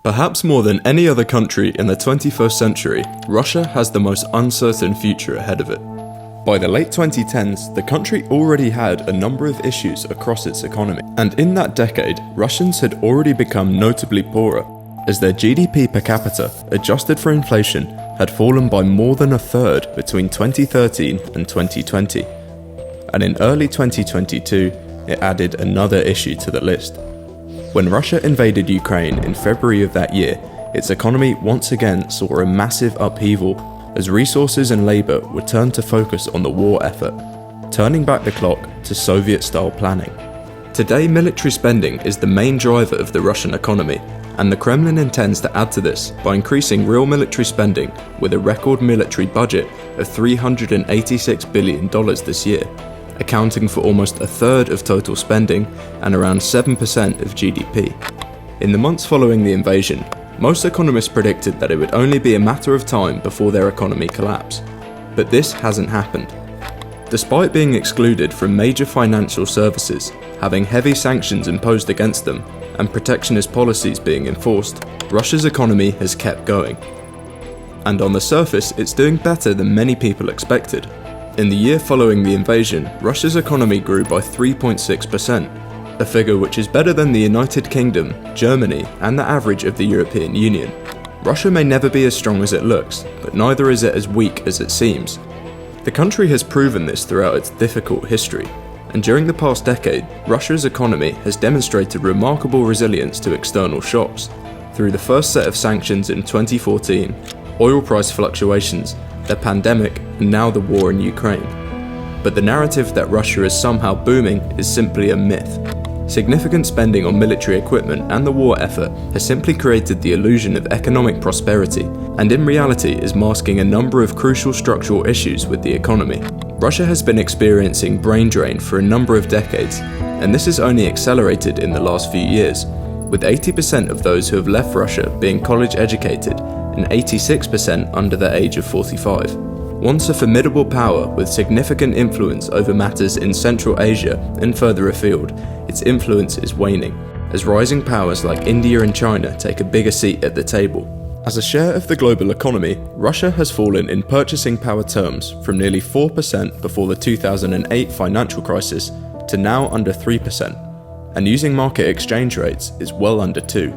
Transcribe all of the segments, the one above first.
Perhaps more than any other country in the 21st century, Russia has the most uncertain future ahead of it. By the late 2010s, the country already had a number of issues across its economy, and in that decade, Russians had already become notably poorer, as their GDP per capita, adjusted for inflation, had fallen by more than a third between 2013 and 2020. And in early 2022, it added another issue to the list. When Russia invaded Ukraine in February of that year, its economy once again saw a massive upheaval as resources and labour were turned to focus on the war effort, turning back the clock to Soviet-style planning. Today, military spending is the main driver of the Russian economy, and the Kremlin intends to add to this by increasing real military spending with a record military budget of $386 billion this year, accounting for almost a third of total spending and around 7% of GDP. In the months following the invasion, most economists predicted that it would only be a matter of time before their economy collapsed. But this hasn't happened. Despite being excluded from major financial services, having heavy sanctions imposed against them, and protectionist policies being enforced, Russia's economy has kept going. And on the surface, it's doing better than many people expected. In the year following the invasion, Russia's economy grew by 3.6%, a figure which is better than the United Kingdom, Germany, and the average of the European Union. Russia may never be as strong as it looks, but neither is it as weak as it seems. The country has proven this throughout its difficult history, and during the past decade, Russia's economy has demonstrated remarkable resilience to external shocks, through the first set of sanctions in 2014, oil price fluctuations, the pandemic, and now the war in Ukraine. But the narrative that Russia is somehow booming is simply a myth. Significant spending on military equipment and the war effort has simply created the illusion of economic prosperity, and in reality is masking a number of crucial structural issues with the economy. Russia has been experiencing brain drain for a number of decades, and this has only accelerated in the last few years, with 80% of those who have left Russia being college educated and 86% under the age of 45. Once a formidable power with significant influence over matters in Central Asia and further afield, its influence is waning, as rising powers like India and China take a bigger seat at the table. As a share of the global economy, Russia has fallen in purchasing power terms from nearly 4% before the 2008 financial crisis to now under 3%, and using market exchange rates is well under 2%.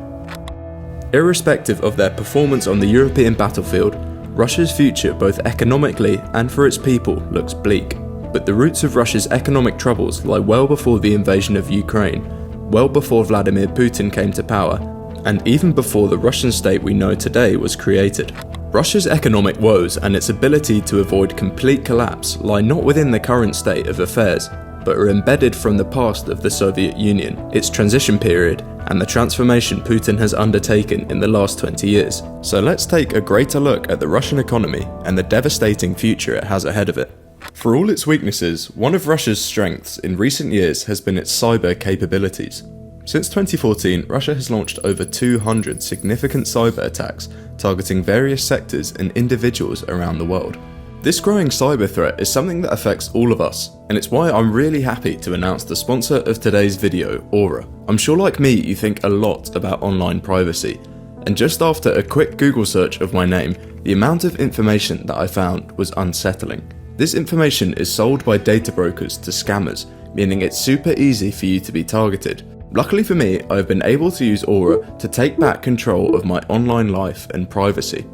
Irrespective of their performance on the European battlefield, Russia's future both economically and for its people looks bleak. But the roots of Russia's economic troubles lie well before the invasion of Ukraine, well before Vladimir Putin came to power, and even before the Russian state we know today was created. Russia's economic woes and its ability to avoid complete collapse lie not within the current state of affairs, but are embedded from the past of the Soviet Union, its transition period, and the transformation Putin has undertaken in the last 20 years. So let's take a greater look at the Russian economy and the devastating future it has ahead of it. For all its weaknesses, one of Russia's strengths in recent years has been its cyber capabilities. Since 2014, Russia has launched over 200 significant cyber attacks targeting various sectors and individuals around the world. This growing cyber threat is something that affects all of us, and it's why I'm really happy to announce the sponsor of today's video, Aura. I'm sure like me you think a lot about online privacy, and just after a quick Google search of my name, the amount of information that I found was unsettling. This information is sold by data brokers to scammers, meaning it's super easy for you to be targeted. Luckily for me, I've been able to use Aura to take back control of my online life and privacy.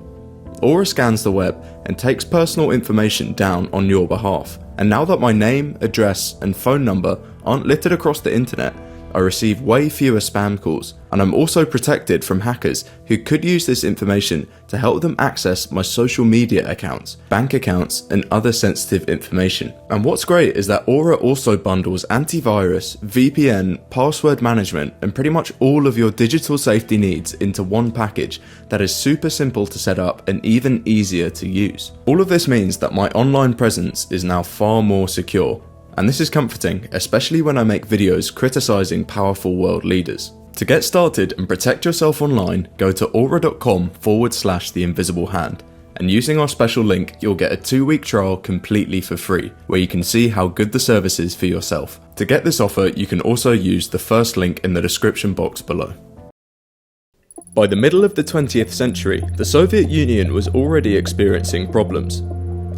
Aura scans the web and takes personal information down on your behalf. And now that my name, address, and phone number aren't littered across the internet, I receive way fewer spam calls, and I'm also protected from hackers who could use this information to help them access my social media accounts, bank accounts, and other sensitive information. And what's great is that Aura also bundles antivirus, VPN, password management, and pretty much all of your digital safety needs into one package that is super simple to set up and even easier to use. All of this means that my online presence is now far more secure. And this is comforting, especially when I make videos criticizing powerful world leaders. To get started and protect yourself online, go to aura.com/theinvisibleHand, and using our special link, you'll get a 2-week trial completely for free, where you can see how good the service is for yourself. To get this offer, you can also use the first link in the description box below. By the middle of the 20th century, the Soviet Union was already experiencing problems.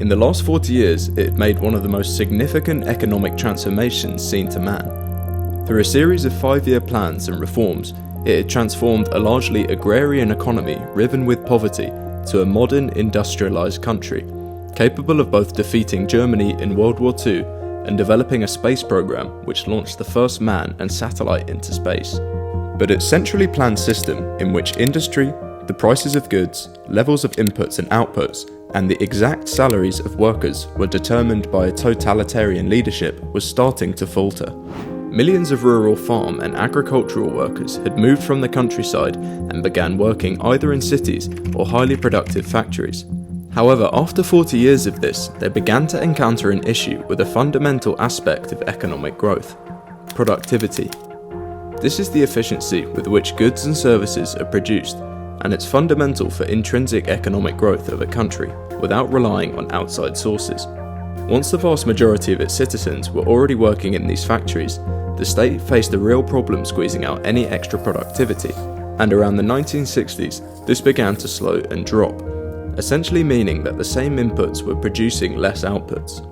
In the last 40 years, it had made one of the most significant economic transformations seen to man. Through a series of 5-year plans and reforms, it had transformed a largely agrarian economy riven with poverty to a modern, industrialized country, capable of both defeating Germany in World War II and developing a space program which launched the first man and satellite into space. But its centrally planned system, in which industry, the prices of goods, levels of inputs and outputs, and the exact salaries of workers were determined by a totalitarian leadership, was starting to falter. Millions of rural farm and agricultural workers had moved from the countryside and began working either in cities or highly productive factories. However, after 40 years of this, they began to encounter an issue with a fundamental aspect of economic growth: productivity. This is the efficiency with which goods and services are produced, and it's fundamental for intrinsic economic growth of a country, without relying on outside sources. Once the vast majority of its citizens were already working in these factories, the state faced a real problem squeezing out any extra productivity, and around the 1960s, this began to slow and drop, essentially meaning that the same inputs were producing less outputs.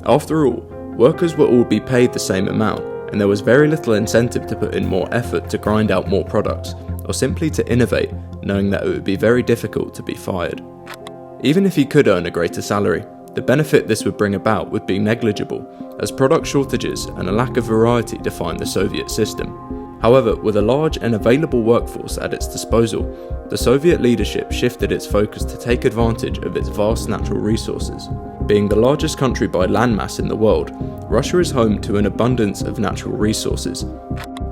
After all, workers will all be paid the same amount, and there was very little incentive to put in more effort to grind out more products, or simply to innovate, knowing that it would be very difficult to be fired. Even if he could earn a greater salary, the benefit this would bring about would be negligible, as product shortages and a lack of variety defined the Soviet system. However, with a large and available workforce at its disposal, the Soviet leadership shifted its focus to take advantage of its vast natural resources. Being the largest country by landmass in the world, Russia is home to an abundance of natural resources.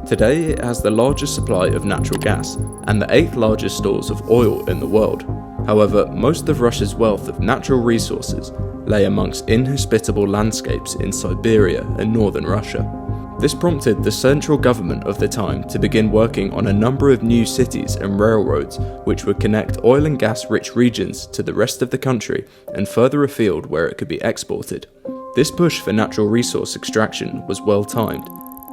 Today, it has the largest supply of natural gas and the 8th largest stores of oil in the world. However, most of Russia's wealth of natural resources lay amongst inhospitable landscapes in Siberia and northern Russia. This prompted the central government of the time to begin working on a number of new cities and railroads which would connect oil and gas rich regions to the rest of the country and further afield where it could be exported. This push for natural resource extraction was well timed,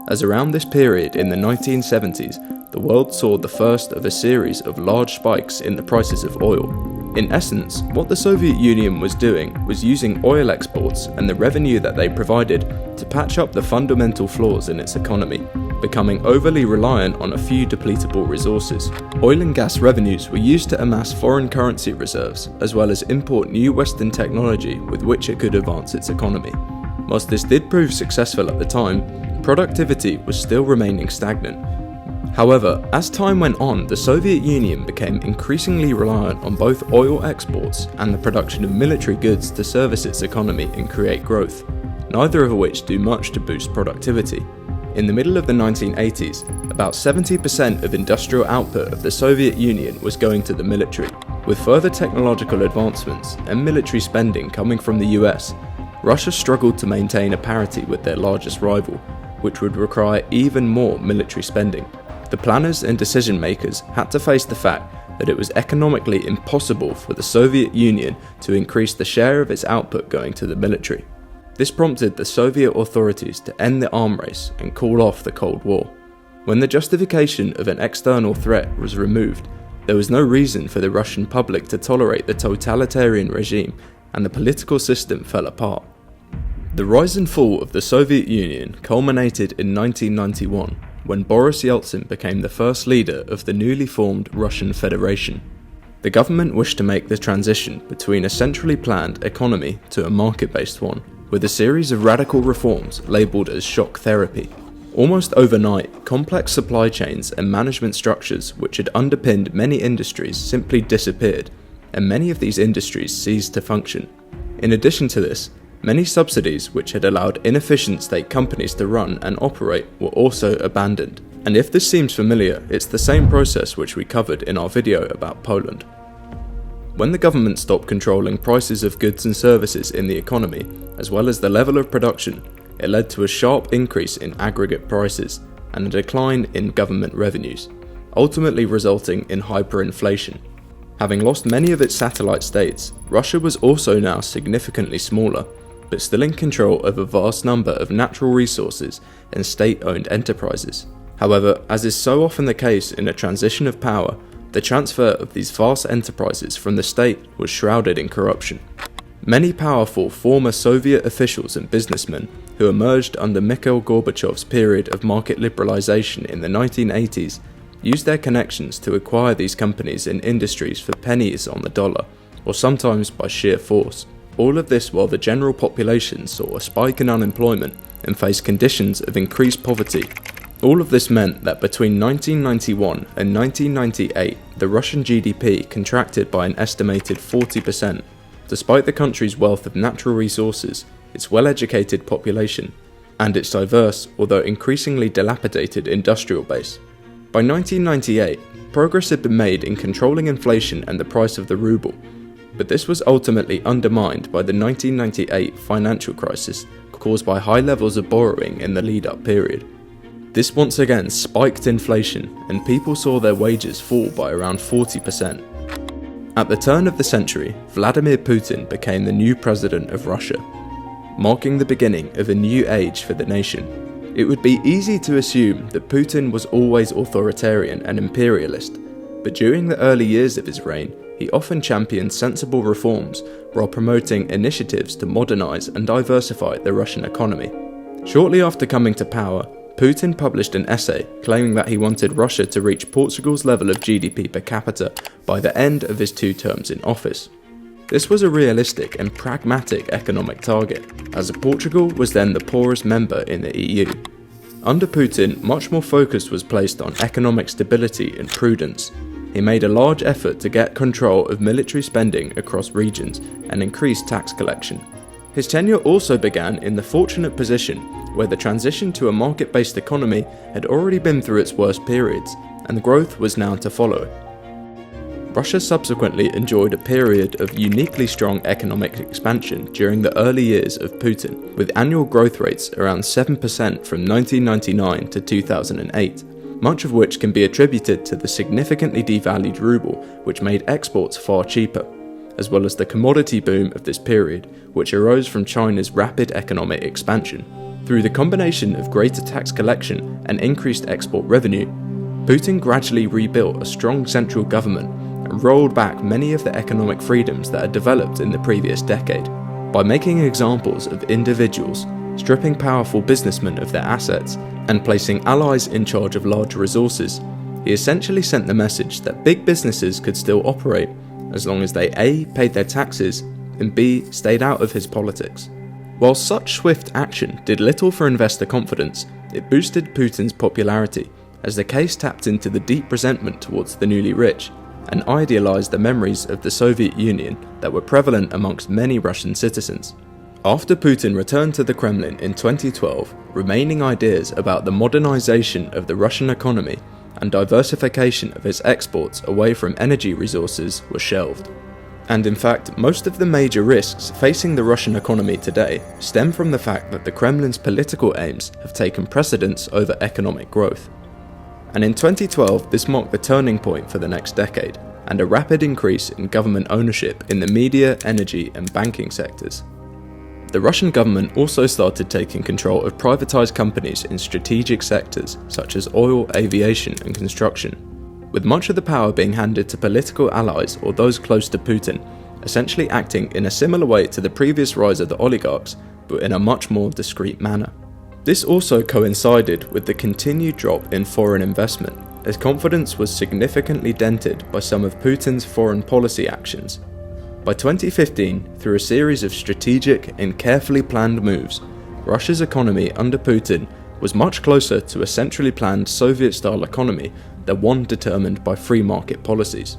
as around this period in the 1970s, the world saw the first of a series of large spikes in the prices of oil. In essence, what the Soviet Union was doing was using oil exports and the revenue that they provided to patch up the fundamental flaws in its economy, becoming overly reliant on a few depletable resources. Oil and gas revenues were used to amass foreign currency reserves, as well as import new Western technology with which it could advance its economy. Whilst this did prove successful at the time, productivity was still remaining stagnant. However, as time went on, the Soviet Union became increasingly reliant on both oil exports and the production of military goods to service its economy and create growth, neither of which do much to boost productivity. In the middle of the 1980s, about 70% of industrial output of the Soviet Union was going to the military. With further technological advancements and military spending coming from the US, Russia struggled to maintain a parity with their largest rival, which would require even more military spending. The planners and decision makers had to face the fact that it was economically impossible for the Soviet Union to increase the share of its output going to the military. This prompted the Soviet authorities to end the arm race and call off the Cold War. When the justification of an external threat was removed, there was no reason for the Russian public to tolerate the totalitarian regime, and the political system fell apart. The rise and fall of the Soviet Union culminated in 1991, when Boris Yeltsin became the first leader of the newly formed Russian Federation. The government wished to make the transition between a centrally planned economy to a market-based one, with a series of radical reforms labelled as shock therapy. Almost overnight, complex supply chains and management structures which had underpinned many industries simply disappeared, and many of these industries ceased to function. In addition to this, many subsidies which had allowed inefficient state companies to run and operate were also abandoned. And if this seems familiar, it's the same process which we covered in our video about Poland. When the government stopped controlling prices of goods and services in the economy, as well as the level of production, it led to a sharp increase in aggregate prices and a decline in government revenues, ultimately resulting in hyperinflation. Having lost many of its satellite states, Russia was also now significantly smaller, but still in control of a vast number of natural resources and state-owned enterprises. However, as is so often the case in a transition of power, The transfer of these vast enterprises from the state was shrouded in corruption. Many powerful former Soviet officials and businessmen who emerged under Mikhail Gorbachev's period of market liberalization in the 1980s used their connections to acquire these companies in industries for pennies on the dollar, or sometimes by sheer force. All of this while the general population saw a spike in unemployment and faced conditions of increased poverty. All of this meant that between 1991 and 1998, the Russian GDP contracted by an estimated 40%, despite the country's wealth of natural resources, its well-educated population, and its diverse, although increasingly dilapidated industrial base. By 1998, progress had been made in controlling inflation and the price of the ruble, but this was ultimately undermined by the 1998 financial crisis caused by high levels of borrowing in the lead-up period. This once again spiked inflation, and people saw their wages fall by around 40%. At the turn of the century, Vladimir Putin became the new president of Russia, marking the beginning of a new age for the nation. It would be easy to assume that Putin was always authoritarian and imperialist, but during the early years of his reign, he often championed sensible reforms while promoting initiatives to modernize and diversify the Russian economy. Shortly after coming to power, Putin published an essay claiming that he wanted Russia to reach Portugal's level of GDP per capita by the end of his 2 terms in office. This was a realistic and pragmatic economic target, as Portugal was then the poorest member in the EU. Under Putin, much more focus was placed on economic stability and prudence. He made a large effort to get control of military spending across regions and increase tax collection. His tenure also began in the fortunate position where the transition to a market-based economy had already been through its worst periods, and growth was now to follow. Russia subsequently enjoyed a period of uniquely strong economic expansion during the early years of Putin, with annual growth rates around 7% from 1999 to 2008, much of which can be attributed to the significantly devalued ruble, which made exports far cheaper, as well as the commodity boom of this period, which arose from China's rapid economic expansion. Through the combination of greater tax collection and increased export revenue, Putin gradually rebuilt a strong central government and rolled back many of the economic freedoms that had developed in the previous decade. By making examples of individuals, stripping powerful businessmen of their assets, and placing allies in charge of large resources, he essentially sent the message that big businesses could still operate as long as they A. paid their taxes and B. stayed out of his politics. While such swift action did little for investor confidence, it boosted Putin's popularity, as the case tapped into the deep resentment towards the newly rich, and idealized the memories of the Soviet Union that were prevalent amongst many Russian citizens. After Putin returned to the Kremlin in 2012, remaining ideas about the modernization of the Russian economy and diversification of its exports away from energy resources were shelved. And in fact, most of the major risks facing the Russian economy today stem from the fact that the Kremlin's political aims have taken precedence over economic growth. And in 2012, this marked the turning point for the next decade, and a rapid increase in government ownership in the media, energy, and banking sectors. The Russian government also started taking control of privatized companies in strategic sectors such as oil, aviation, and construction, with much of the power being handed to political allies or those close to Putin, essentially acting in a similar way to the previous rise of the oligarchs, but in a much more discreet manner. This also coincided with the continued drop in foreign investment, as confidence was significantly dented by some of Putin's foreign policy actions. By 2015, through a series of strategic and carefully planned moves, Russia's economy under Putin was much closer to a centrally planned Soviet-style economy than one determined by free market policies.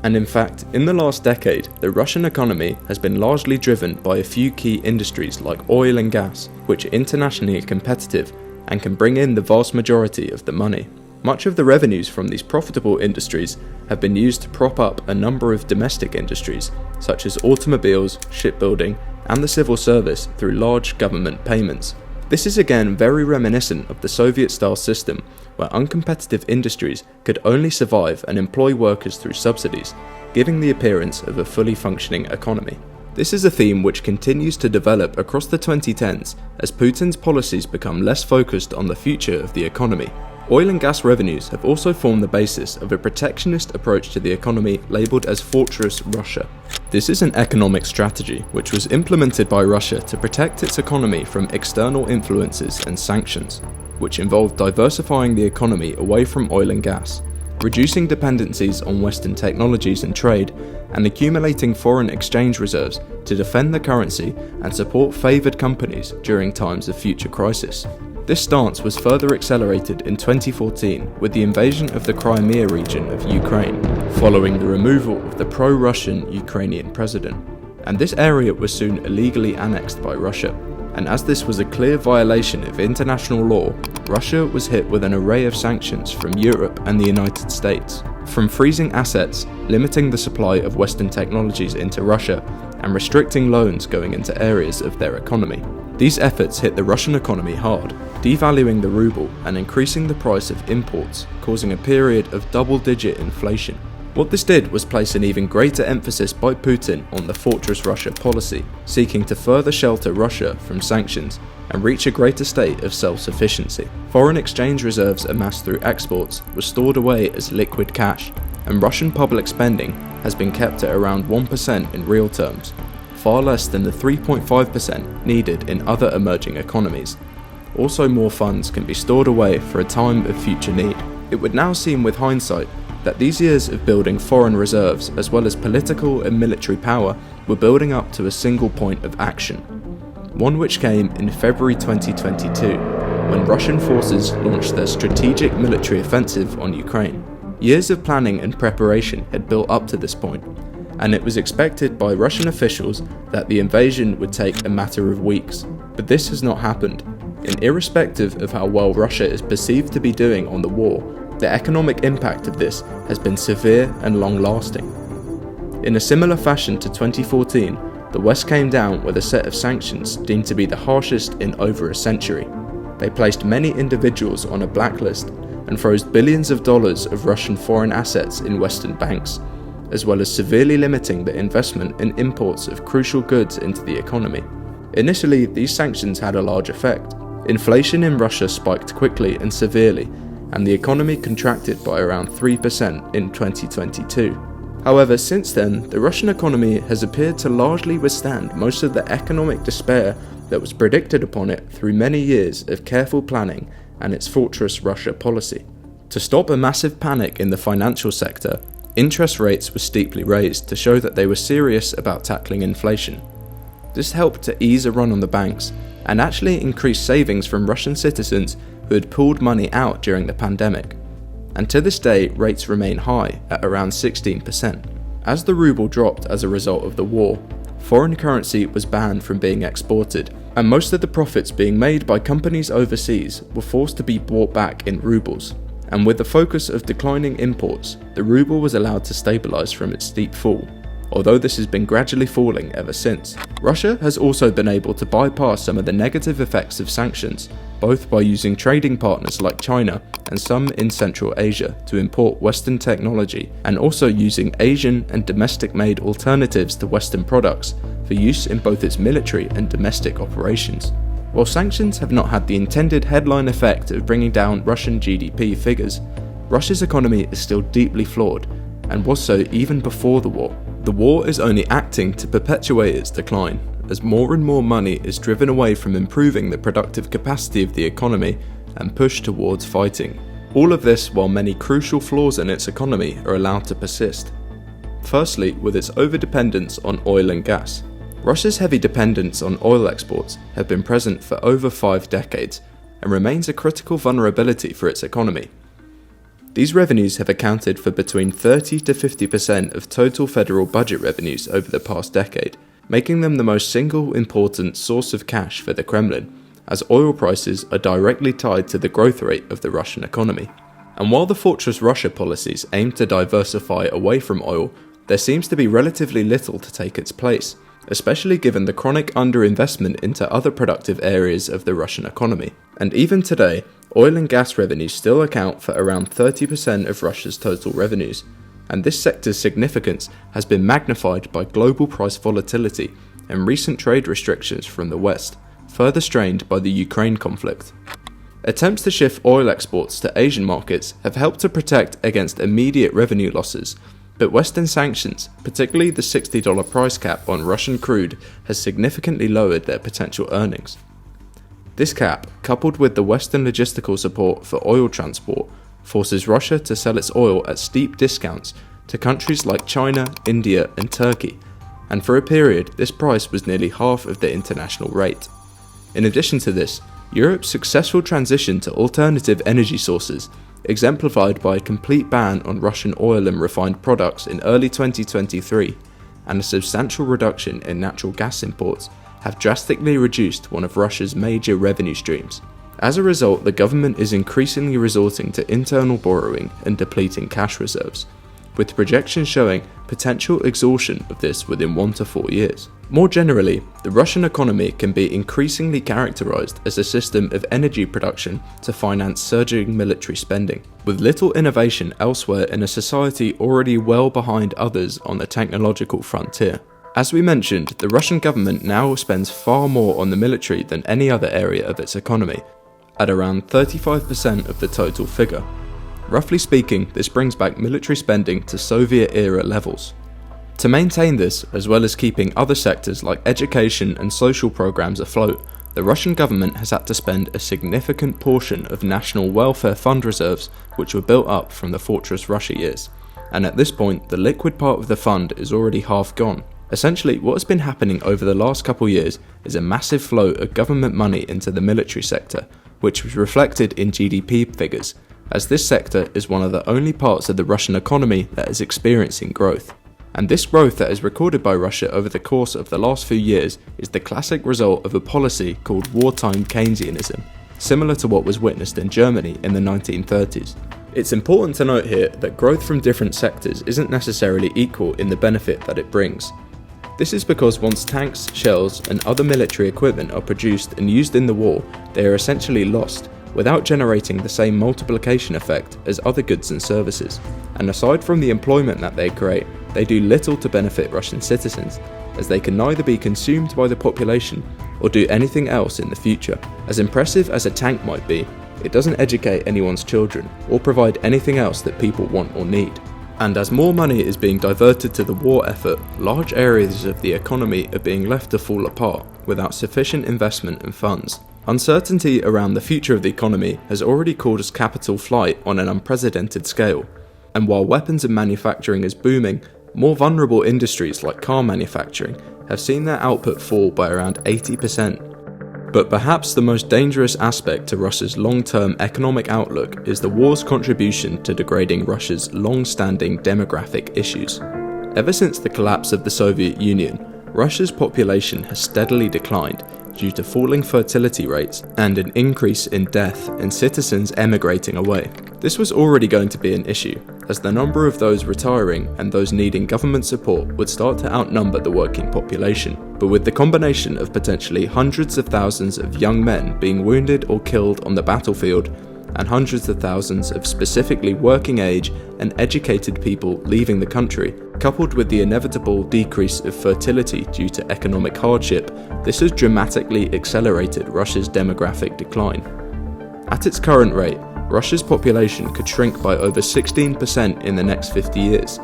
And in fact, in the last decade, the Russian economy has been largely driven by a few key industries like oil and gas, which are internationally competitive and can bring in the vast majority of the money. Much of the revenues from these profitable industries have been used to prop up a number of domestic industries, such as automobiles, shipbuilding, and the civil service through large government payments. This is again very reminiscent of the Soviet-style system, where uncompetitive industries could only survive and employ workers through subsidies, giving the appearance of a fully functioning economy. This is a theme which continues to develop across the 2010s as Putin's policies become less focused on the future of the economy. Oil and gas revenues have also formed the basis of a protectionist approach to the economy labelled as Fortress Russia. This is an economic strategy which was implemented by Russia to protect its economy from external influences and sanctions, which involved diversifying the economy away from oil and gas, reducing dependencies on Western technologies and trade, and accumulating foreign exchange reserves to defend the currency and support favoured companies during times of future crisis. This stance was further accelerated in 2014 with the invasion of the Crimea region of Ukraine, following the removal of the pro-Russian Ukrainian president. And this area was soon illegally annexed by Russia. And as this was a clear violation of international law, Russia was hit with an array of sanctions from Europe and the United States, from freezing assets, limiting the supply of Western technologies into Russia, and restricting loans going into areas of their economy. These efforts hit the Russian economy hard, devaluing the ruble and increasing the price of imports, causing a period of double-digit inflation. What this did was place an even greater emphasis by Putin on the Fortress Russia policy, seeking to further shelter Russia from sanctions and reach a greater state of self-sufficiency. Foreign exchange reserves amassed through exports were stored away as liquid cash, and Russian public spending has been kept at around 1% in real terms, far less than the 3.5% needed in other emerging economies. Also, more funds can be stored away for a time of future need. It would now seem with hindsight that these years of building foreign reserves as well as political and military power were building up to a single point of action, one which came in February 2022 when Russian forces launched their strategic military offensive on Ukraine. Years of planning and preparation had built up to this point, and it was expected by Russian officials that the invasion would take a matter of weeks, but this has not happened, and irrespective of how well Russia is perceived to be doing on the war, the economic impact of this has been severe and long-lasting. In a similar fashion to 2014, the West came down with a set of sanctions deemed to be the harshest in over a century. They placed many individuals on a blacklist and froze billions of dollars of Russian foreign assets in Western banks, as well as severely limiting the investment and imports of crucial goods into the economy. Initially, these sanctions had a large effect. Inflation in Russia spiked quickly and severely, and the economy contracted by around 3% in 2022. However, since then, the Russian economy has appeared to largely withstand most of the economic despair that was predicted upon it through many years of careful planning and its Fortress Russia policy. To stop a massive panic in the financial sector, interest rates were steeply raised to show that they were serious about tackling inflation. This helped to ease a run on the banks and actually increase savings from Russian citizens who had pulled money out during the pandemic. And to this day, rates remain high at around 16%. As the ruble dropped as a result of the war, foreign currency was banned from being exported, and most of the profits being made by companies overseas were forced to be bought back in rubles. And with the focus of declining imports, the ruble was allowed to stabilise from its steep fall, although this has been gradually falling ever since. Russia has also been able to bypass some of the negative effects of sanctions, both by using trading partners like China and some in Central Asia to import Western technology, and also using Asian and domestic-made alternatives to Western products for use in both its military and domestic operations. While sanctions have not had the intended headline effect of bringing down Russian GDP figures, Russia's economy is still deeply flawed, and was so even before the war. The war is only acting to perpetuate its decline, as more and more money is driven away from improving the productive capacity of the economy and pushed towards fighting. All of this while many crucial flaws in its economy are allowed to persist. Firstly, with its overdependence on oil and gas. Russia's heavy dependence on oil exports have been present for over 5 decades and remains a critical vulnerability for its economy. These revenues have accounted for between 30 to 50% of total federal budget revenues over the past decade, making them the most single important source of cash for the Kremlin, as oil prices are directly tied to the growth rate of the Russian economy. And while the Fortress Russia policies aim to diversify away from oil, there seems to be relatively little to take its place, especially given the chronic underinvestment into other productive areas of the Russian economy. And even today, oil and gas revenues still account for around 30% of Russia's total revenues, and this sector's significance has been magnified by global price volatility and recent trade restrictions from the West, further strained by the Ukraine conflict. Attempts to shift oil exports to Asian markets have helped to protect against immediate revenue losses, but Western sanctions, particularly the $60 price cap on Russian crude, has significantly lowered their potential earnings. This cap, coupled with the Western logistical support for oil transport, forces Russia to sell its oil at steep discounts to countries like China, India, and Turkey, and for a period this price was nearly half of the international rate. In addition to this, Europe's successful transition to alternative energy sources, exemplified by a complete ban on Russian oil and refined products in early 2023, and a substantial reduction in natural gas imports, have drastically reduced one of Russia's major revenue streams. As a result, the government is increasingly resorting to internal borrowing and depleting cash reserves, with projections showing potential exhaustion of this within 1 to 4 years. More generally, the Russian economy can be increasingly characterized as a system of energy production to finance surging military spending, with little innovation elsewhere in a society already well behind others on the technological frontier. As we mentioned, the Russian government now spends far more on the military than any other area of its economy, at around 35% of the total figure. Roughly speaking, this brings back military spending to Soviet-era levels. To maintain this, as well as keeping other sectors like education and social programs afloat, the Russian government has had to spend a significant portion of national welfare fund reserves which were built up from the Fortress Russia years, and at this point the liquid part of the fund is already half gone. Essentially, what has been happening over the last couple years is a massive flow of government money into the military sector, which was reflected in GDP figures, as this sector is one of the only parts of the Russian economy that is experiencing growth. And this growth that is recorded by Russia over the course of the last few years is the classic result of a policy called wartime Keynesianism, similar to what was witnessed in Germany in the 1930s. It's important to note here that growth from different sectors isn't necessarily equal in the benefit that it brings. This is because once tanks, shells, and other military equipment are produced and used in the war, they are essentially lost, without generating the same multiplication effect as other goods and services. And aside from the employment that they create, they do little to benefit Russian citizens, as they can neither be consumed by the population or do anything else in the future. As impressive as a tank might be, it doesn't educate anyone's children or provide anything else that people want or need. And as more money is being diverted to the war effort, large areas of the economy are being left to fall apart without sufficient investment and funds. Uncertainty around the future of the economy has already caused capital flight on an unprecedented scale. And while weapons and manufacturing is booming, more vulnerable industries like car manufacturing have seen their output fall by around 80%. But perhaps the most dangerous aspect to Russia's long-term economic outlook is the war's contribution to degrading Russia's long-standing demographic issues. Ever since the collapse of the Soviet Union, Russia's population has steadily declined due to falling fertility rates and an increase in death and citizens emigrating away. This was already going to be an issue, as the number of those retiring and those needing government support would start to outnumber the working population. But with the combination of potentially hundreds of thousands of young men being wounded or killed on the battlefield, and hundreds of thousands of specifically working age and educated people leaving the country, coupled with the inevitable decrease of fertility due to economic hardship, this has dramatically accelerated Russia's demographic decline. At its current rate, Russia's population could shrink by over 16% in the next 50 years.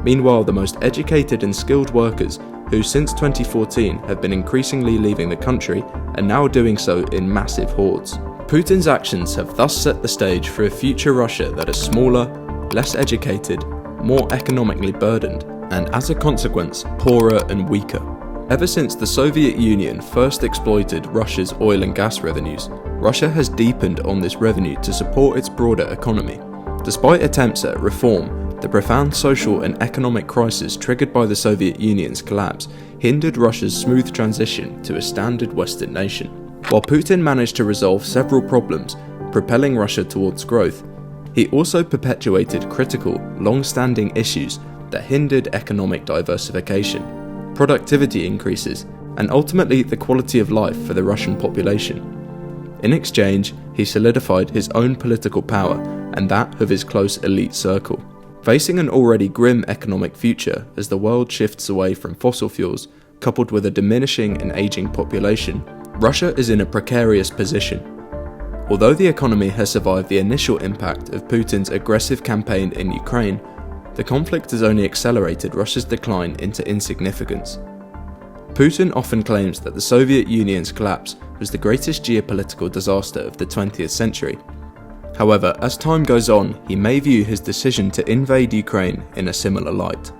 Meanwhile, the most educated and skilled workers, who since 2014 have been increasingly leaving the country, are now doing so in massive hordes. Putin's actions have thus set the stage for a future Russia that is smaller, less educated, more economically burdened, and as a consequence, poorer and weaker. Ever since the Soviet Union first exploited Russia's oil and gas revenues, Russia has deepened on this revenue to support its broader economy. Despite attempts at reform, the profound social and economic crisis triggered by the Soviet Union's collapse hindered Russia's smooth transition to a standard Western nation. While Putin managed to resolve several problems, propelling Russia towards growth, he also perpetuated critical, long-standing issues that hindered economic diversification, productivity increases, and ultimately the quality of life for the Russian population. In exchange, he solidified his own political power and that of his close elite circle. Facing an already grim economic future as the world shifts away from fossil fuels, coupled with a diminishing and aging population, Russia is in a precarious position. Although the economy has survived the initial impact of Putin's aggressive campaign in Ukraine, the conflict has only accelerated Russia's decline into insignificance. Putin often claims that the Soviet Union's collapse was the greatest geopolitical disaster of the 20th century. However, as time goes on, he may view his decision to invade Ukraine in a similar light.